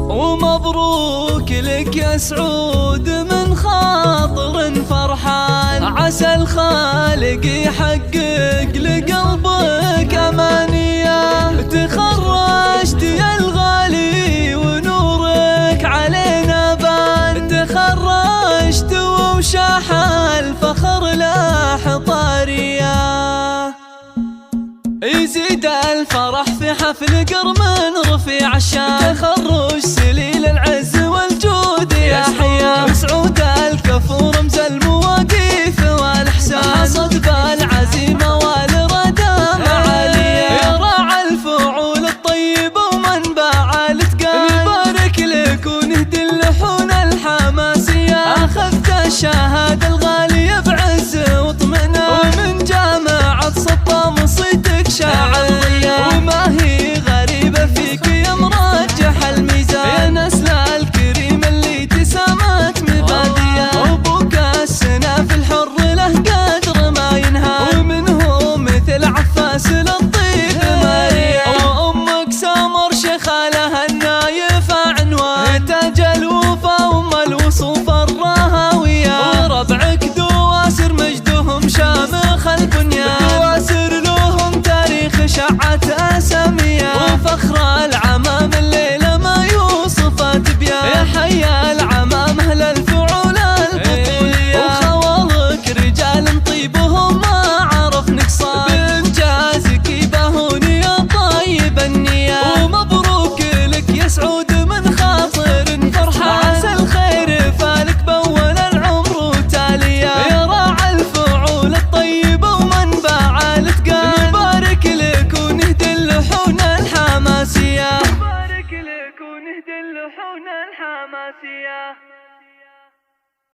ومبروك لك يا سعود من خاطر فرحان، عسى الخالق يحقق لقلبك أمانية. تخرجت يا الغالي ونورك علينا بان، تخرجت وشاح الفخر لاح طارية. يزيد الفرح في حفل قرمن رفيع الشان، تخرج سليل العز والجود يا حيا. سعود الكفو رمز المواقيف والإحسان، حصد بالعزيمة والإرادة عالية. يا راعى الفعول الطيبة ومنبع الإتقان، نبارك لك ونهدي اللحون الحماسية. أخذت الشهادة الغالية بعز واطمئنان، ومن جامعة سطام صيتك شاعر ضياء. وما هي غريبة فيك يا مرجح الميزان، يا نسل الكريم اللي تسامت مبادية. وابوك السناف الحر له قدر ما ينهان، ومنه مثل عفاس للطيب ماريا. وامك سمر شخالها النايف عنوان، تاج الوفا وام الوصوف الراهوية. وربعك دواسر مجدهم شامخ البنيان، دواسر لهم تاريخ شعت اسامية. وفخر العمام الليلة ما يوصف تبيان، يا حي العمام اهل الفعول البطولية. وخوالك رجال طيبهم ما عرف نقصان، بانجازك يباهون يا طيب النية. ومبروك لك يا سعود من خاطر فرحان، عسى الخير فالك بول العمر وتالية. يا راعى الفعول الطيبة ومنبع الإتقان، نبارك لك ونهدي اللحون الحماسية. نبارك لك ونهدي اللحون الحماسية.